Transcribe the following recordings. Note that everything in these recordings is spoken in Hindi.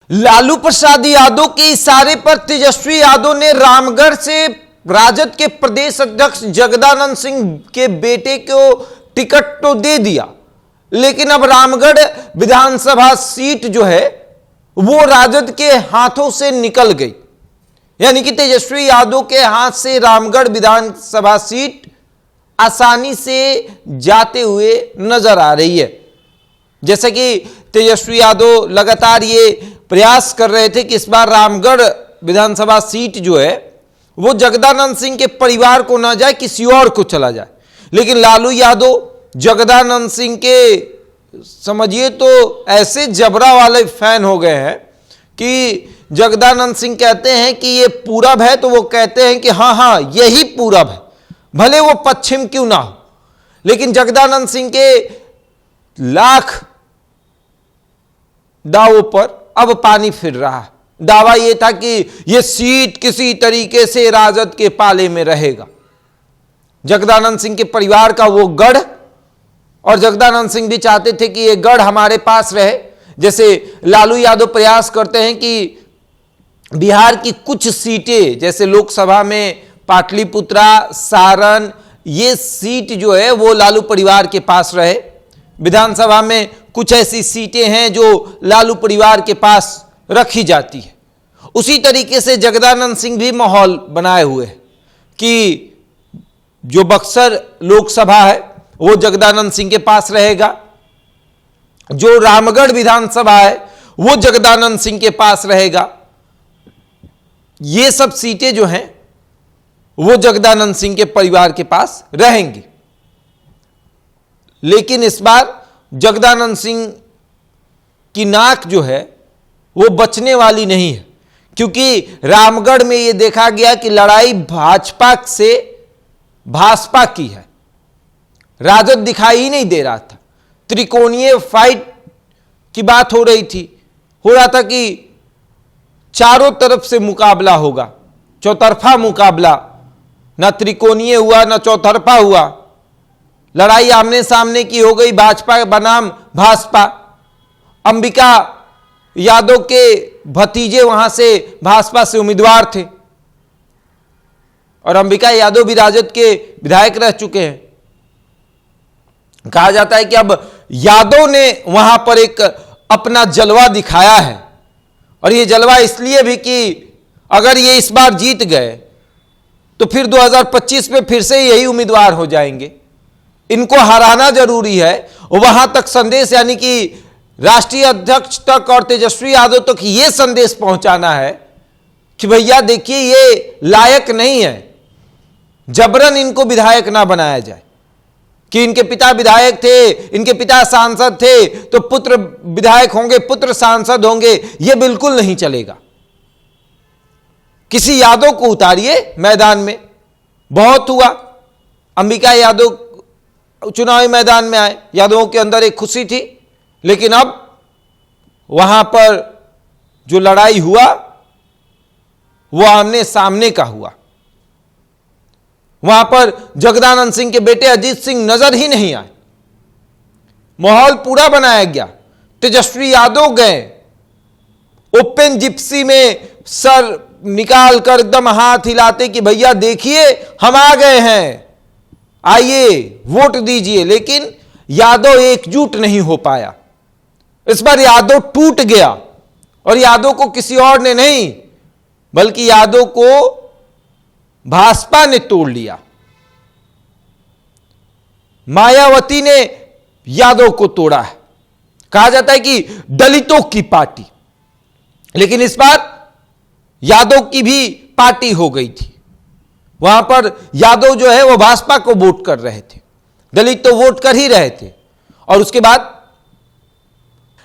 लालू प्रसाद यादव के इशारे पर तेजस्वी यादव ने रामगढ़ से राजद के प्रदेश अध्यक्ष जगदानंद सिंह के बेटे को टिकट तो दे दिया, लेकिन अब रामगढ़ विधानसभा सीट जो है वो राजद के हाथों से निकल गई। यानी कि तेजस्वी यादव के हाथ से रामगढ़ विधानसभा सीट आसानी से जाते हुए नजर आ रही है। जैसे कि तेजस्वी यादव लगातार ये प्रयास कर रहे थे कि इस बार रामगढ़ विधानसभा सीट जो है वो जगदानंद सिंह के परिवार को ना जाए, किसी और को चला जाए। लेकिन लालू यादव जगदानंद सिंह के समझिए तो ऐसे जबरा वाले फैन हो गए हैं कि जगदानंद सिंह कहते हैं कि ये पूरब है तो वो कहते हैं कि हाँ हाँ यही पूरब है, भले वो पश्चिम क्यों ना हो। लेकिन जगदानंद सिंह के लाख दावों पर अब पानी फिर रहा है। दावा यह था कि यह सीट किसी तरीके से राजद के पाले में रहेगा। जगदानंद सिंह के परिवार का वो गढ़, और जगदानंद सिंह भी चाहते थे कि यह गढ़ हमारे पास रहे। जैसे लालू यादव प्रयास करते हैं कि बिहार की कुछ सीटें जैसे लोकसभा में पाटलिपुत्रा, सारण, ये सीट जो है वो लालू परिवार के पास रहे। विधानसभा में कुछ ऐसी सीटें हैं जो लालू परिवार के पास रखी जाती है। उसी तरीके से जगदानंद सिंह भी माहौल बनाए हुए हैं कि जो बक्सर लोकसभा है वो जगदानंद सिंह के पास रहेगा, जो रामगढ़ विधानसभा है वो जगदानंद सिंह के पास रहेगा। ये सब सीटें जो हैं वो जगदानंद सिंह के परिवार के पास रहेंगी। लेकिन इस बार जगदानंद सिंह की नाक जो है वो बचने वाली नहीं है, क्योंकि रामगढ़ में यह देखा गया कि लड़ाई भाजपा से भाजपा की है। राजद दिखाई ही नहीं दे रहा था। त्रिकोणीय फाइट की बात हो रहा था कि चारों तरफ से मुकाबला होगा, चौतरफा मुकाबला, ना त्रिकोणीय हुआ ना चौतरफा हुआ। लड़ाई आमने सामने की हो गई, भाजपा बनाम भाजपा। अंबिका यादव के भतीजे वहां से भाजपा से उम्मीदवार थे और अंबिका यादव भी राजद के विधायक रह चुके हैं। कहा जाता है कि अब यादव ने वहां पर एक अपना जलवा दिखाया है, और यह जलवा इसलिए भी कि अगर ये इस बार जीत गए तो फिर 2025 में फिर से यही उम्मीदवार हो जाएंगे। इनको हराना जरूरी है। वहां तक संदेश, यानी कि राष्ट्रीय अध्यक्ष तक और तेजस्वी यादव तक यह संदेश पहुंचाना है कि भैया देखिए ये लायक नहीं है, जबरन इनको विधायक ना बनाया जाए। कि इनके पिता विधायक थे, इनके पिता सांसद थे तो पुत्र विधायक होंगे, पुत्र सांसद होंगे, यह बिल्कुल नहीं चलेगा। किसी यादव को उतारिए मैदान में। बहुत हुआ, अंबिका यादव चुनावी मैदान में आए, यादवों के अंदर एक खुशी थी। लेकिन अब वहां पर जो लड़ाई हुआ वो आमने सामने का हुआ। वहां पर जगदानंद सिंह के बेटे अजीत सिंह नजर ही नहीं आए। माहौल पूरा बनाया गया। तेजस्वी यादव गए ओपन जिप्सी में, सर निकाल कर एकदम हाथ हिलाते कि भैया देखिए हम आ गए हैं, आइए वोट दीजिए। लेकिन यादव एकजुट नहीं हो पाया। इस बार यादव टूट गया, और यादव को किसी और ने नहीं बल्कि यादव को भाजपा ने तोड़ लिया। मायावती ने यादव को तोड़ा है। कहा जाता है कि दलितों की पार्टी, लेकिन इस बार यादव की भी पार्टी हो गई थी। वहां पर यादव जो है वो भाजपा को वोट कर रहे थे, दलित तो वोट कर ही रहे थे। और उसके बाद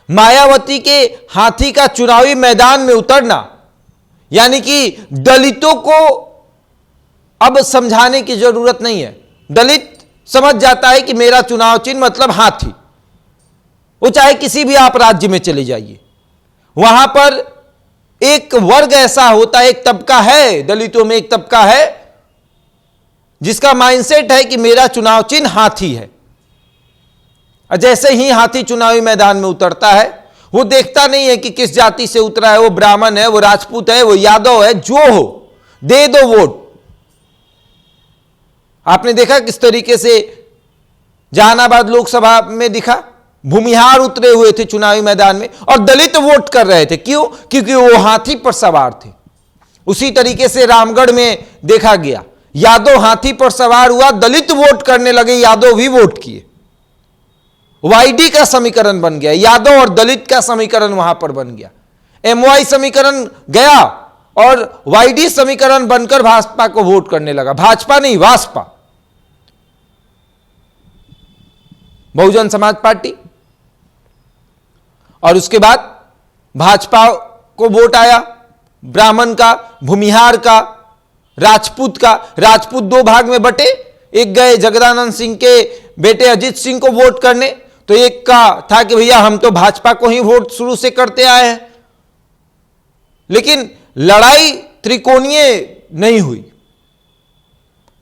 मायावती के हाथी का चुनावी मैदान में उतरना, यानी कि दलितों को अब समझाने की जरूरत नहीं है। दलित समझ जाता है कि मेरा चुनाव चिन्ह मतलब हाथी। वो चाहे किसी भी आप राज्य में चले जाइए, वहां पर एक वर्ग ऐसा होता है, एक तबका है, दलितों में एक तबका है जिसका माइंडसेट है कि मेरा चुनाव चिन्ह हाथी है। जैसे ही हाथी चुनावी मैदान में उतरता है वो देखता नहीं है कि किस जाति से उतरा है, वो ब्राह्मण है, वो राजपूत है, वो यादव है, जो हो दे दो वोट। आपने देखा किस तरीके से जहानाबाद लोकसभा में दिखा, भूमिहार उतरे हुए थे चुनावी मैदान में और दलित वोट कर रहे थे। क्यों? क्योंकि वो हाथी पर सवार थे। उसी तरीके से रामगढ़ में देखा गया, यादव हाथी पर सवार हुआ, दलित वोट करने लगे, यादव भी वोट किए। वाईडी का समीकरण बन गया, यादव और दलित का समीकरण वहां पर बन गया। एमवाई समीकरण गया और वाईडी समीकरण बनकर भाजपा को वोट करने लगा। भाजपा नहीं, वासपा, बहुजन समाज पार्टी। और उसके बाद भाजपा को वोट आया ब्राह्मण का, भूमिहार का, राजपूत का। राजपूत दो भाग में बटे, एक गए जगदानंद सिंह के बेटे अजीत सिंह को वोट करने, तो एक का था कि भैया हम तो भाजपा को ही वोट शुरू से करते आए हैं। लेकिन लड़ाई त्रिकोणीय नहीं हुई,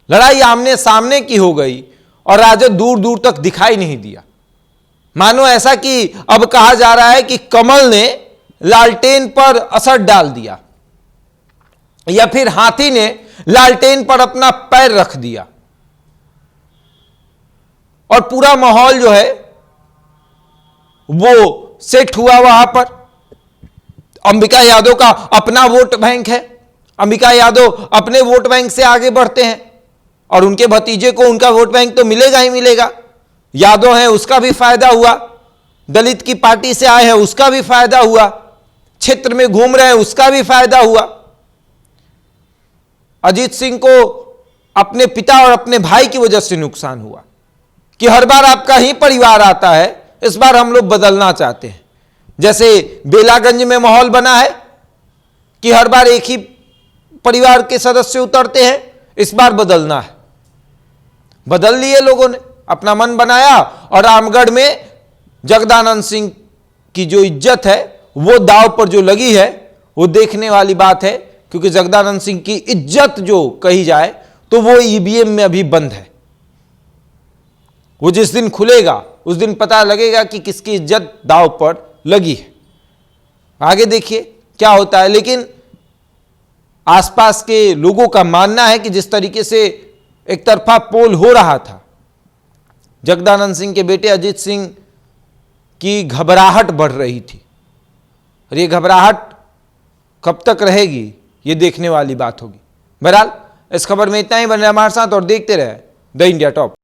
लड़ाई आमने सामने की हो गई और राजद दूर दूर तक दिखाई नहीं दिया। मानो ऐसा कि अब कहा जा रहा है कि कमल ने लालटेन पर असर डाल दिया या फिर हाथी ने लालटेन पर अपना पैर रख दिया और पूरा माहौल जो है वो सेट हुआ वहां पर। अंबिका यादव का अपना वोट बैंक है, अंबिका यादव अपने वोट बैंक से आगे बढ़ते हैं और उनके भतीजे को उनका वोट बैंक तो मिलेगा ही मिलेगा। यादव है उसका भी फायदा हुआ, दलित की पार्टी से आए हैं उसका भी फायदा हुआ, क्षेत्र में घूम रहे हैं उसका भी फायदा हुआ। अजीत सिंह को अपने पिता और अपने भाई की वजह से नुकसान हुआ कि हर बार आपका ही परिवार आता है, इस बार हम लोग बदलना चाहते हैं। जैसे बेलागंज में माहौल बना है कि हर बार एक ही परिवार के सदस्य उतरते हैं, इस बार बदलना है। बदल लिए लोगों ने, अपना मन बनाया और रामगढ़ में जगदानंद सिंह की जो इज्जत है वो दांव पर जो लगी है वो देखने वाली बात है। क्योंकि जगदानंद सिंह की इज्जत जो कही जाए तो वो ईवीएम में अभी बंद है। वो जिस दिन खुलेगा उस दिन पता लगेगा कि किसकी इज्जत दांव पर लगी है। आगे देखिए क्या होता है। लेकिन आसपास के लोगों का मानना है कि जिस तरीके से एक तरफा पोल हो रहा था, जगदानंद सिंह के बेटे अजीत सिंह की घबराहट बढ़ रही थी और ये घबराहट कब तक रहेगी ये देखने वाली बात होगी। बहरहाल इस खबर में इतना ही। बने हमारे साथ और देखते रहे द इंडिया टॉप।